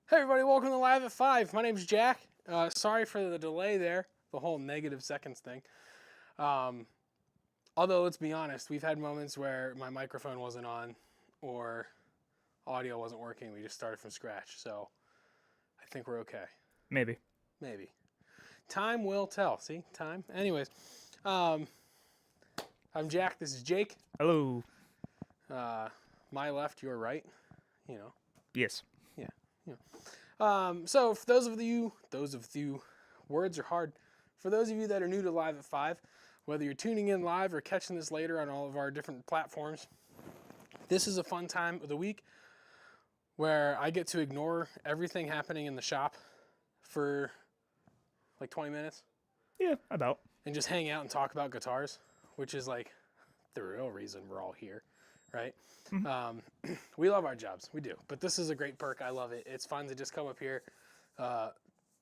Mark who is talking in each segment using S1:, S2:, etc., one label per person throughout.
S1: Hey everybody, welcome to Live at 5. My name's Jack. Sorry for the delay there, the whole negative seconds thing. Although, let's be honest, we've had moments where my microphone wasn't on or audio wasn't working. We just started from scratch, so I think we're okay.
S2: Maybe.
S1: Maybe. Time will tell. See? Time. Anyways, I'm Jack. This is Jake.
S2: Hello.
S1: My left, your right. You know.
S2: Yes.
S1: Yeah. So for those of you, words are hard. For those of you that are new to Live at 5, whether you're tuning in live or catching this later on all of our different platforms, this is a fun time of the week where I get to ignore everything happening in the shop for like 20 minutes
S2: Yeah, about.
S1: and just hang out and talk about guitars, which is like the real reason we're all here, right? We love our jobs, we do, but this is a great perk. I love it. It's fun to just come up here,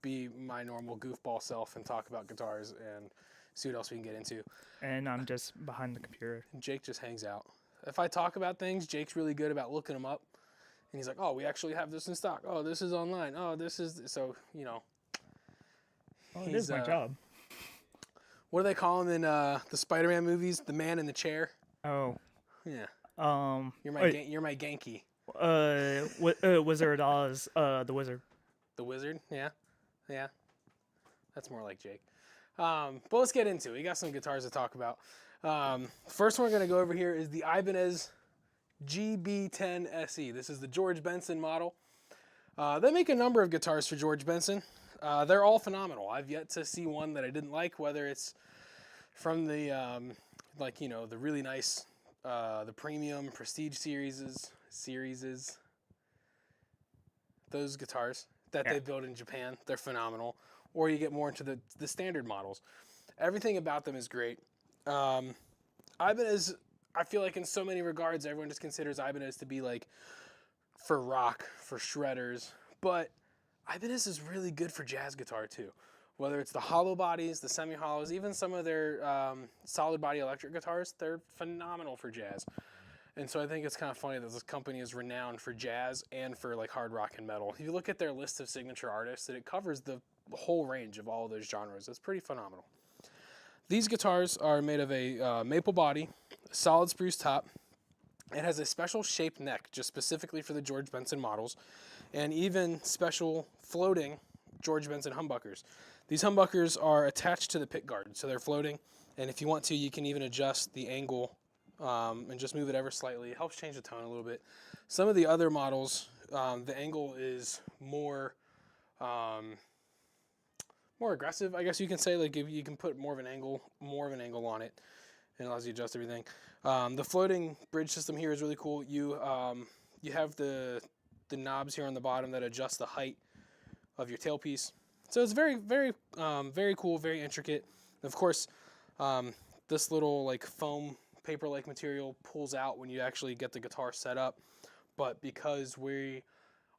S1: be my normal goofball self and talk about guitars and see what else we can get into.
S2: And I'm just behind the computer.
S1: Jake just hangs out. If I talk about things, Jake's really good about looking them up, and he's like, oh, we actually have this in stock. Oh, this is online. Oh, this is, so, you know.
S2: Well, it is my job.
S1: What do they call him in the Spider-Man movies? The man in the chair?
S2: Oh.
S1: Yeah.
S2: You're
S1: You're my Genki.
S2: Wizard Oz, the wizard.
S1: The wizard? Yeah. Yeah. That's more like Jake. But let's get into it. We got some guitars to talk about. First one we're going to go over here is the Ibanez GB10 SE. This is the George Benson model. They make a number of guitars for George Benson. They're all phenomenal. I've yet to see one that I didn't like, whether it's from the, the really nice, the premium prestige series, those guitars that they build in Japan. They're phenomenal. Or you get more into the standard models. Everything about them is great. Ibanez, I feel like in so many regards, everyone just considers Ibanez to be like for rock, for shredders, but Ibanez is really good for jazz guitar too. Whether it's the hollow bodies, the semi-hollows, even some of their solid body electric guitars, they're phenomenal for jazz. And so I think it's kind of funny that this company is renowned for jazz and for like hard rock and metal. If you look at their list of signature artists, it covers the whole range of all of those genres. It's pretty phenomenal. These guitars are made of a maple body, a solid spruce top. It has a special shaped neck just specifically for the George Benson models, and even special floating George Benson humbuckers. These humbuckers are attached to the pick guard, so they're floating, and if you want to, you can even adjust the angle and just move it ever slightly. It helps change the tone a little bit. Some of the other models, the angle is more aggressive, I guess you can say. Like if you can put more of an angle on it, and it allows you to adjust everything. The floating bridge system here is really cool. You have the knobs here on the bottom that adjust the height of your tailpiece. So it's very, very, very cool, very intricate. And of course, this little like foam paper-like material pulls out when you actually get the guitar set up. But because we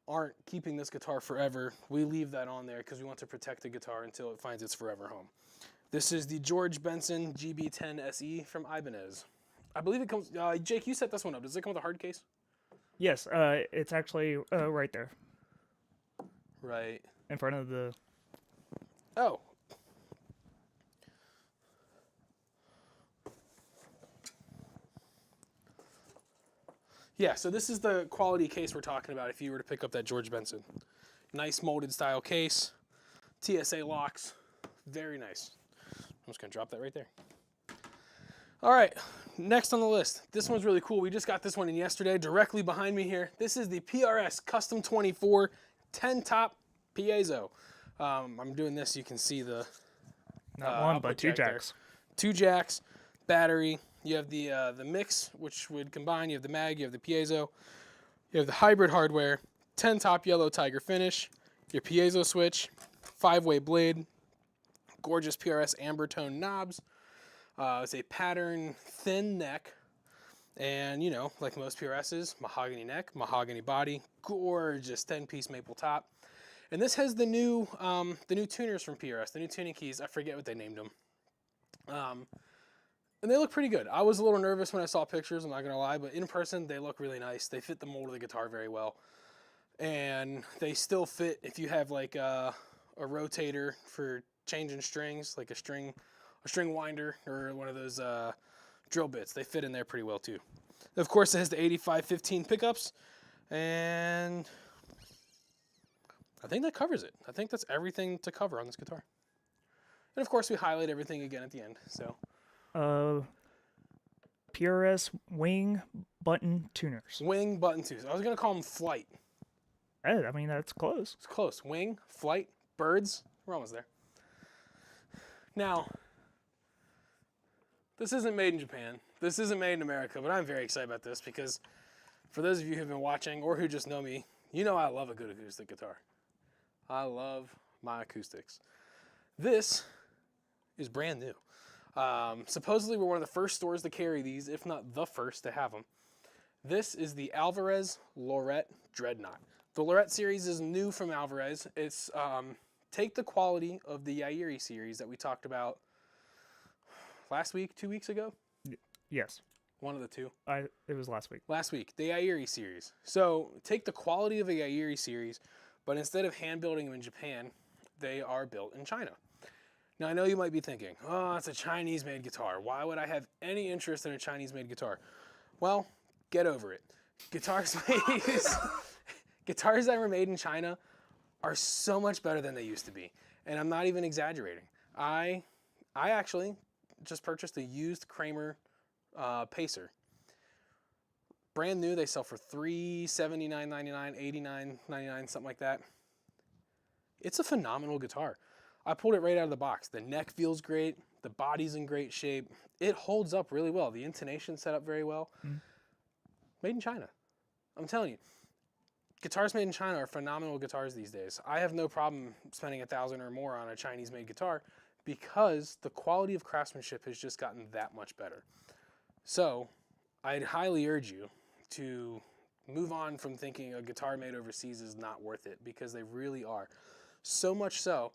S1: aren't keeping this guitar forever, we leave that on there because we want to protect the guitar until it finds its forever home. This is the George Benson GB10 SE from Ibanez. I believe it comes, Jake, you set this one up. Does it come with a hard case?
S2: Yes, it's actually right there.
S1: Right.
S2: In front of the...
S1: Oh. Yeah, so this is the quality case we're talking about if you were to pick up that George Benson. Nice molded style case. TSA locks. Very nice. I'm just going to drop that right there. All right, next on the list. This one's really cool. We just got this one in yesterday, directly behind me here. This is the PRS Custom 24 10-top piezo. I'm doing this, you can see the
S2: Not one, but two jacks.
S1: There. 2 jacks, battery. You have the mix, which would combine. You have the mag, you have the piezo. You have the hybrid hardware, 10-top yellow tiger finish, your piezo switch, 5-way blade, gorgeous PRS amber tone knobs. It's a pattern thin neck, and you know, like most PRSs, mahogany neck, mahogany body, gorgeous 10-piece maple top. And this has the new tuners from PRS, the new tuning keys. I forget what they named them. And they look pretty good. I was a little nervous when I saw pictures, I'm not gonna lie, but in person they look really nice. They fit the mold of the guitar very well. and they still fit if you have like a rotator for changing strings, like a string winder or one of those drill bits. They fit in there pretty well too. Of course, it has the 8515 pickups, and I think that covers it. I think that's everything to cover on this guitar. And of course, we highlight everything again at the end. So,
S2: PRS wing button tuners.
S1: wing button tuners. I was gonna call them flight.
S2: Hey, I mean, that's close.
S1: It's close. Wing, flight, birds. We're almost there. Now, this isn't made in Japan. This isn't made in America, but I'm very excited about this because for those of you who've been watching or who just know me, you know I love a good acoustic guitar. I love my acoustics. This is brand new. Supposedly, we're one of the first stores to carry these, if not the first to have them. This is the Alvarez Lorette Dreadnought. The Lorette series is new from Alvarez. It's take the quality of the Yairi series that we talked about last week, 2 weeks ago.
S2: Yes.
S1: One of the two.
S2: It was last week.
S1: Last week, the Yairi series. So take the quality of a Yairi series, but instead of hand building them in Japan, they are built in China. Now I know you might be thinking, oh, it's a Chinese-made guitar. Why would I have any interest in a Chinese-made guitar? Well, get over it. Guitars that were made in China are so much better than they used to be. And I'm not even exaggerating. I actually just purchased a used Kramer Pacer. Brand new, they sell for $379.99, $89.99, something like that. It's a phenomenal guitar. I pulled it right out of the box. The neck feels great. The body's in great shape. It holds up really well. The intonation's set up very well. Made in China. I'm telling you, guitars made in China are phenomenal guitars these days. I have no problem spending $1,000 or more on a Chinese-made guitar because the quality of craftsmanship has just gotten that much better. So I'd highly urge you to move on from thinking a guitar made overseas is not worth it, because they really are. So much so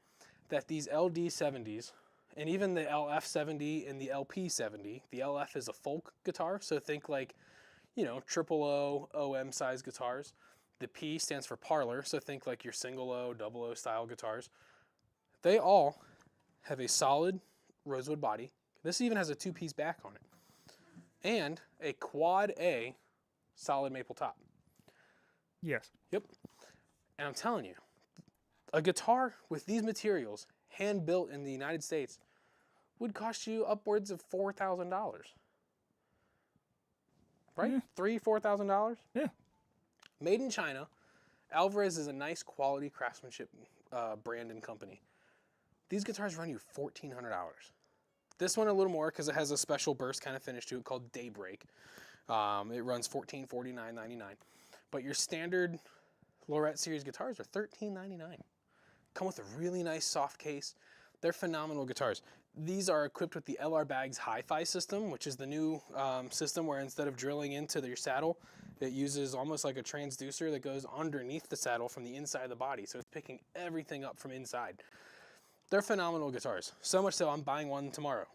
S1: that these LD70s and even the LF70 and the LP70, the LF is a folk guitar, so think like, you know, triple O, OM size guitars. The P stands for parlor, so think like your single O, double O style guitars. They all have a solid rosewood body. This even has a two-piece back on it. And a quad A solid maple top.
S2: Yes.
S1: Yep. And I'm telling you, a guitar with these materials, hand built in the United States, would cost you upwards of $4,000. Right?
S2: Yeah.
S1: $3,000-$4,000?
S2: Yeah.
S1: Made in China. Alvarez is a nice quality craftsmanship brand and company. These guitars run you $1,400. This one a little more because it has a special burst kind of finish to it called Daybreak. It runs $1,449.99. But your standard Lorette series guitars are $1,399. Come with a really nice soft case. They're phenomenal guitars. These are equipped with the LR Baggs Hi-Fi system, which is the new system where instead of drilling into your saddle, it uses almost like a transducer that goes underneath the saddle from the inside of the body. So it's picking everything up from inside. They're phenomenal guitars. So much so I'm buying one tomorrow.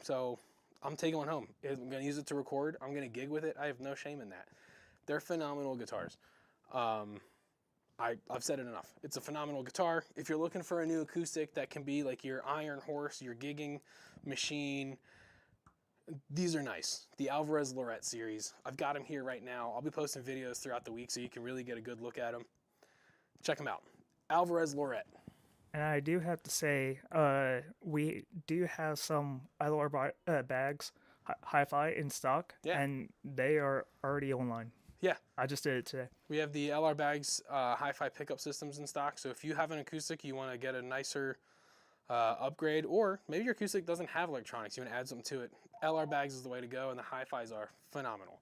S1: So I'm taking one home. I'm going to use it to record. I'm going to gig with it. I have no shame in that. They're phenomenal guitars. I've said it enough. It's a phenomenal guitar. If you're looking for a new acoustic that can be like your Iron Horse, your gigging machine, these are nice. The Alvarez Lorette series. I've got them here right now. I'll be posting videos throughout the week so you can really get a good look at them. Check them out. Alvarez Lorette.
S2: And I do have to say, we do have some LR bags, Hi-Fi in stock,
S1: Yeah.
S2: and they are already online.
S1: Yeah.
S2: I just did it today.
S1: We have the LR Baggs Hi-Fi pickup systems in stock. So if you have an acoustic, you want to get a nicer upgrade, or maybe your acoustic doesn't have electronics, you want to add something to it, LR Baggs is the way to go, and the Hi-Fis are phenomenal.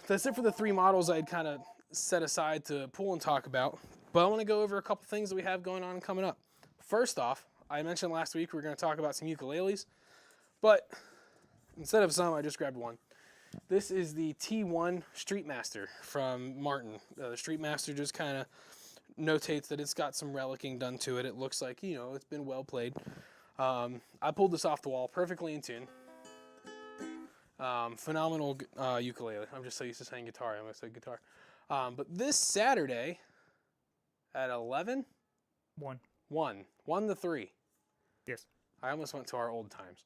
S1: That's it for the three models I'd kind of set aside to pull and talk about. But I want to go over a couple things that we have going on and coming up. First off, I mentioned last week we were going to talk about some ukuleles, but instead of some, I just grabbed one. This is the T1 Streetmaster from Martin. The Streetmaster just kind of notates that it's got some relicking done to it. It looks like, you know, it's been well played. I pulled this off the wall, perfectly in tune. Phenomenal ukulele. I'm just so used to saying guitar, I'm going to say guitar. But this Saturday at 11,
S2: 1.
S1: 1 to 3.
S2: Yes.
S1: I almost went to our old times.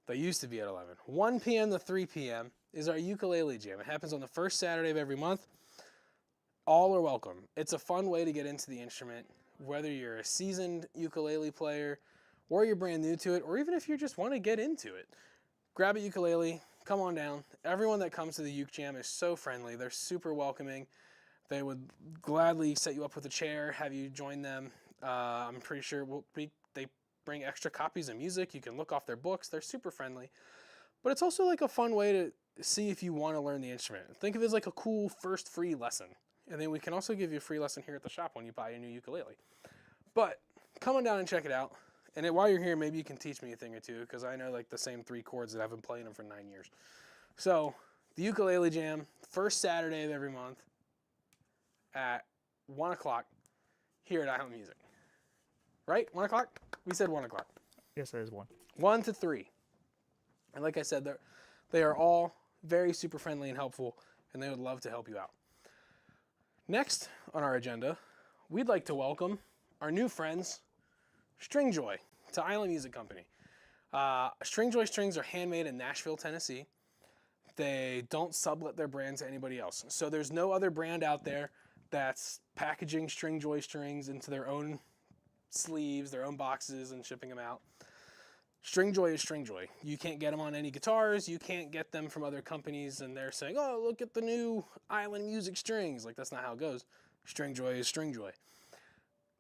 S1: They used to be at 11. 1 p.m. to 3 p.m. is our ukulele jam. It happens on the first Saturday of every month. All are welcome. It's a fun way to get into the instrument, whether you're a seasoned ukulele player or you're brand new to it, or even if you just want to get into it. Grab a ukulele, come on down. Everyone that comes to the uke jam is so friendly. They're super welcoming. They would gladly set you up with a chair, have you join them. I'm pretty sure they bring extra copies of music. You can look off their books. They're super friendly. But it's also like a fun way to see if you want to learn the instrument. Think of it as like a cool first free lesson. And then we can also give you a free lesson here at the shop when you buy a new ukulele. But come on down and check it out. And while you're here, maybe you can teach me a thing or two, because I know like the same 3 chords that I've been playing them for 9 years. So the ukulele jam, first Saturday of every month at 1 o'clock here at Island Music. Right? 1 o'clock? We said 1 o'clock.
S2: Yes, that is 1.
S1: 1 to 3. And like I said, they are all very super friendly and helpful, and they would love to help you out. Next on our agenda, we'd like to welcome our new friends, Stringjoy, to Island Music Company. Stringjoy strings are handmade in Nashville, Tennessee. They don't sublet their brand to anybody else. So there's no other brand out there that's packaging Stringjoy strings into their own sleeves, their own boxes, and shipping them out. Stringjoy is Stringjoy. You can't get them on any guitars. You can't get them from other companies, and they're saying, oh, look at the new Island Music strings. Like, that's not how it goes. Stringjoy is Stringjoy.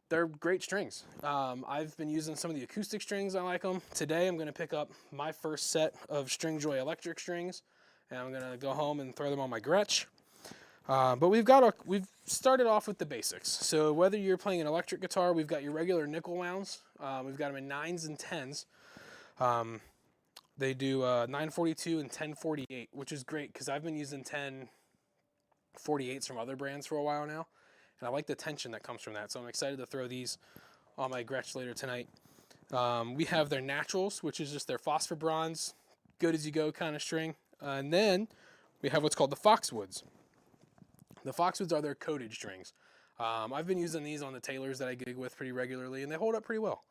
S1: They're great strings. I've been using some of the acoustic strings. I like them. Today, I'm going to pick up my first set of Stringjoy electric strings, and I'm going to go home and throw them on my Gretsch. But we've started off with the basics. So whether you're playing an electric guitar, we've got your regular nickel wounds. We've got them in 9s and 10s. They do 942 and 1048, which is great because I've been using 1048s from other brands for a while now, and I like the tension that comes from that. So I'm excited to throw these on my Gretsch later tonight. We have their naturals, which is just their phosphor bronze, good as you go kind of string. And then we have what's called the Foxwoods. The Foxwoods are their coated strings. I've been using these on the Taylors that I gig with pretty regularly, and they hold up pretty well.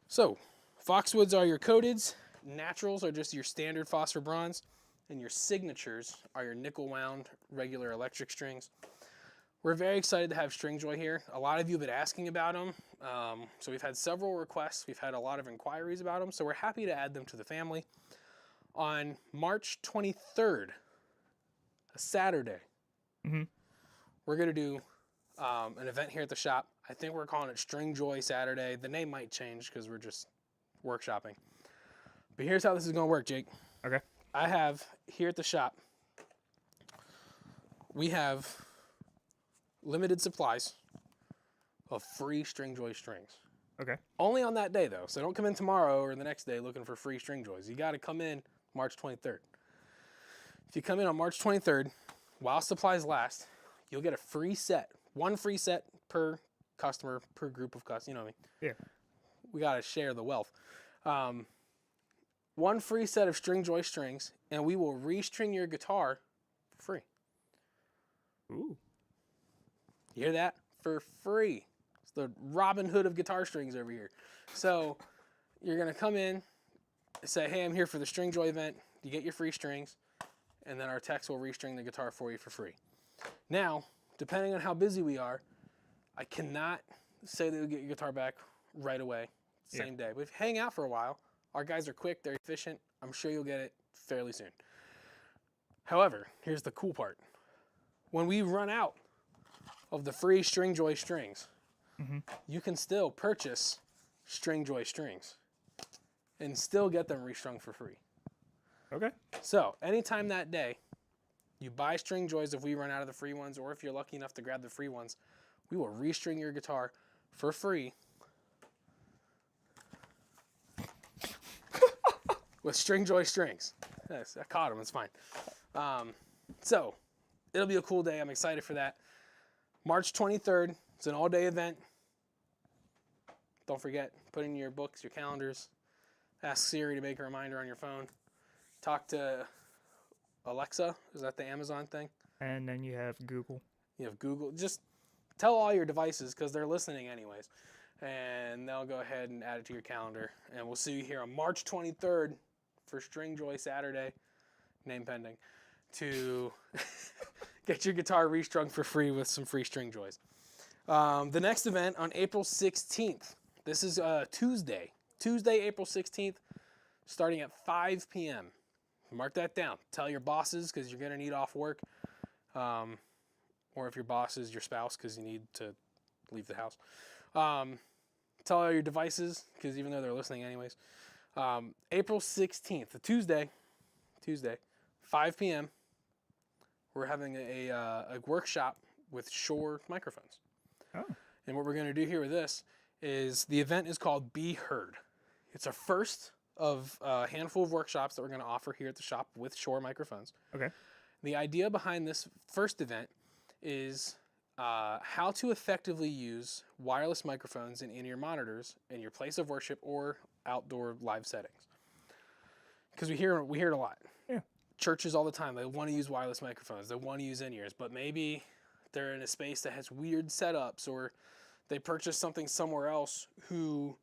S1: So Foxwoods are your coateds, naturals are just your standard phosphor bronze, and your signatures are your nickel wound regular electric strings. We're very excited to have Stringjoy here. A lot of you have been asking about them, so we've had several requests. We've had a lot of inquiries about them, so we're happy to add them to the family. On March 23rd, a Saturday, we're going to do an event here at the shop. I think we're calling it Stringjoy Saturday. The name might change because we're just workshopping. But here's how this is going to work, Jake.
S2: Okay.
S1: I have here at the shop, we have limited supplies of free Stringjoy strings.
S2: Okay.
S1: Only on that day, though. So don't come in tomorrow or the next day looking for free Stringjoys. You got to come in March 23rd. If you come in on March 23rd, while supplies last, you'll get a free set. One free set per customer, per group of customers. You know what I mean?
S2: Yeah.
S1: We got to share the wealth. One free set of Stringjoy strings, and we will restring your guitar for free.
S2: Ooh.
S1: You hear that? For free. It's the Robin Hood of guitar strings over here. So you're going to come in, say, hey, I'm here for the Stringjoy event. You get your free strings, and then our techs will restring the guitar for you for free. Now, depending on how busy we are, I cannot say that you'll get your guitar back right away, same day. But if you hang out for a while, our guys are quick, they're efficient. I'm sure you'll get it fairly soon. However, here's the cool part. When we run out of the free Stringjoy strings, you can still purchase Stringjoy strings and still get them restrung for free.
S2: Okay.
S1: So anytime that day you buy Stringjoys, if we run out of the free ones, or if you're lucky enough to grab the free ones, we will restring your guitar for free with Stringjoy strings. Yes, I caught them, it's fine. So it'll be a cool day. I'm excited for that. March 23rd, it's an all-day event. Don't forget, put in your books, your calendars. Ask Siri to make a reminder on your phone. Talk to Alexa. Is that the Amazon thing?
S2: And then you have Google.
S1: You have Google. Just tell all your devices because they're listening anyways. And they'll go ahead and add it to your calendar. And we'll see you here on March 23rd for Stringjoy Saturday, name pending, to get your guitar restrung for free with some free Stringjoys. The next event on April 16th. This is Tuesday, April 16th, starting at 5 p.m. Mark that down. Tell your bosses because you're going to need off work. Or if your boss is your spouse because you need to leave the house. Tell all your devices because even though they're listening anyways. April 16th, the Tuesday, 5 p.m., we're having a workshop with Shure microphones.
S2: Oh.
S1: And what we're going to do here with this is the event is called Be Heard. It's our first of a handful of workshops that we're going to offer here at the shop with Shure microphones.
S2: Okay.
S1: The idea behind this first event is how to effectively use wireless microphones and in-ear monitors in your place of worship or outdoor live settings. Because we hear it a lot.
S2: Yeah.
S1: Churches all the time, they want to use wireless microphones. They want to use in-ears, but maybe they're in a space that has weird setups or they purchased something somewhere else who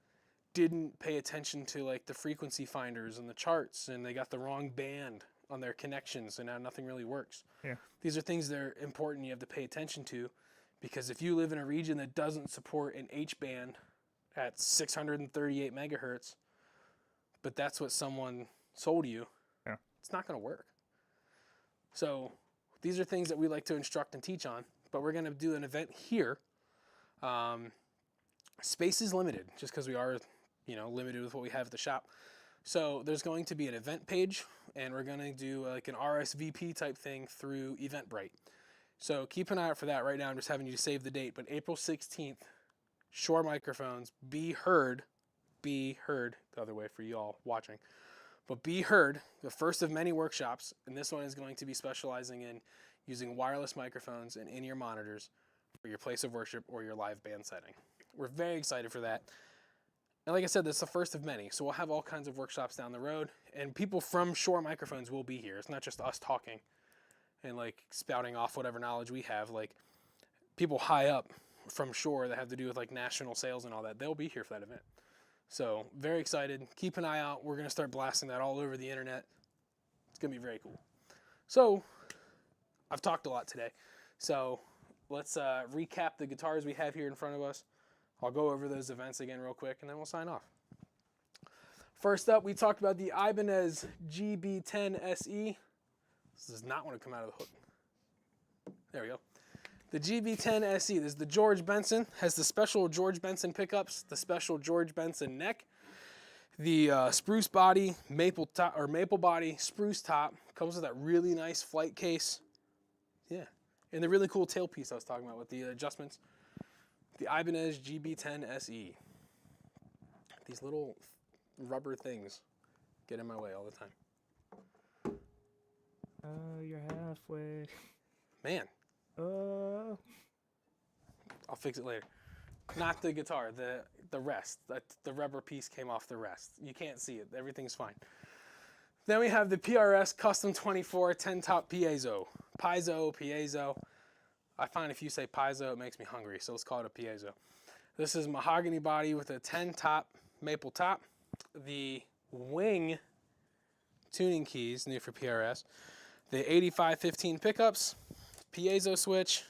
S1: didn't pay attention to like the frequency finders and the charts and they got the wrong band on their connections and now nothing really works.
S2: Yeah.
S1: These are things that are important you have to pay attention to because if you live in a region that doesn't support an H band at 638 megahertz, but that's what someone sold you,
S2: yeah,
S1: it's not going to work. So these are things that we like to instruct and teach on, but we're going to do an event here. Space is limited just because we are, limited with what we have at the shop. So there's going to be an event page and we're going to do like an RSVP type thing through Eventbrite. So keep an eye out for that. Right now I'm just having you to save the date, but April 16th, Shure microphones, Be Heard, the other way for you all watching. But Be Heard, the first of many workshops, and this one is going to be specializing in using wireless microphones and in-ear monitors for your place of worship or your live band setting. We're very excited for that. And like I said, this is the first of many, so we'll have all kinds of workshops down the road, and people from Shure microphones will be here. It's not just us talking and like spouting off whatever knowledge we have. Like people high up from Shure that have to do with like national sales and all that, they'll be here for that event. So very excited. Keep an eye out. We're going to start blasting that all over the internet. It's going to be very cool. So I've talked a lot today. So let's recap the guitars we have here in front of us. I'll go over those events again real quick and then we'll sign off. First up, we talked about the Ibanez GB10 SE. This does not want to come out of the hook. There we go. The GB10 SE, this is the George Benson, has the special George Benson pickups, the special George Benson neck, the spruce body, maple body, spruce top, comes with that really nice flight case. Yeah, and the really cool tailpiece I was talking about with the adjustments. The Ibanez GB10 SE. These little rubber things get in my way all the time.
S2: You're halfway.
S1: Man. I'll fix it later. Not the guitar, the rest. The rubber piece came off the rest. You can't see it. Everything's fine. Then we have the PRS Custom 24 10-top piezo. Piezo. I find if you say piezo, it makes me hungry, so let's call it a piezo. This is mahogany body with a 10-top maple top. The wing tuning keys, new for PRS. The 8515 pickups, piezo switch,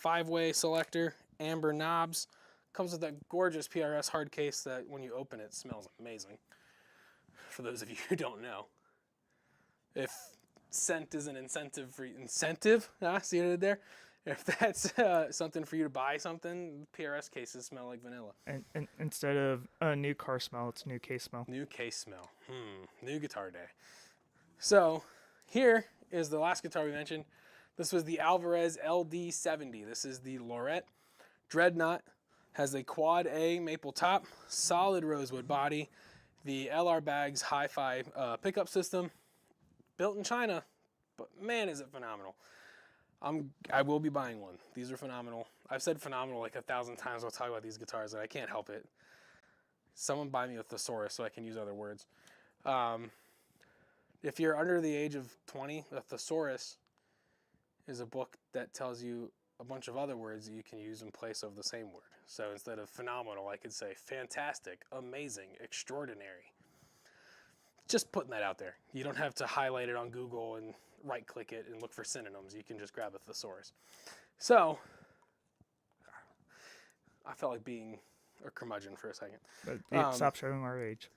S1: 5-way selector, amber knobs. Comes with that gorgeous PRS hard case that when you open it smells amazing. For those of you who don't know. If scent is an incentive for incentive, see what I did there? If that's something for you to buy something, PRS cases smell like vanilla.
S2: And instead of a new car smell, it's new case smell.
S1: New case smell. New guitar day. So here is the last guitar we mentioned. This was the Alvarez LD70. This is the Lorette Dreadnought. Has a quad A maple top, solid rosewood body, the LR Baggs hi-fi pickup system, built in China, but man is it phenomenal. I will be buying one. These are phenomenal. I've said phenomenal like 1,000 times when I talk about these guitars, and I can't help it. Someone buy me a thesaurus so I can use other words. If you're under the age of 20, a thesaurus is a book that tells you a bunch of other words that you can use in place of the same word. So instead of phenomenal, I could say fantastic, amazing, extraordinary. Just putting that out there. You don't have to highlight it on Google and right-click it and look for synonyms. You can just grab a thesaurus. So, I felt like being a curmudgeon for a second.
S2: But stop showing our age.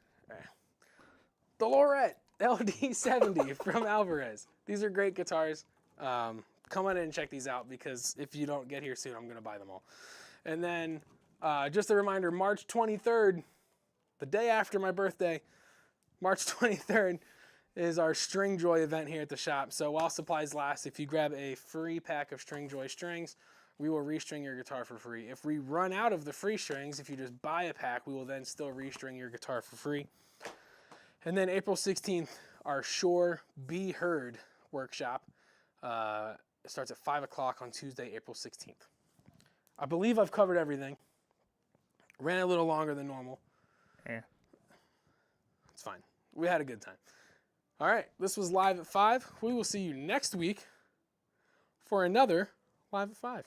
S1: The Lorette LD70 from Alvarez. These are great guitars. Come on in and check these out, because if you don't get here soon, I'm going to buy them all. And then, just a reminder, March 23rd, the day after my birthday, March 23rd is our String Joy event here at the shop. So while supplies last, if you grab a free pack of String Joy strings, we will restring your guitar for free. If we run out of the free strings, if you just buy a pack, we will then still restring your guitar for free. And then April 16th, our Shure Be Heard workshop. It starts at 5 o'clock on Tuesday, April 16th. I believe I've covered everything. Ran a little longer than normal.
S2: Yeah.
S1: It's fine. We had a good time. All right, this was Live at 5. We will see you next week for another Live at 5.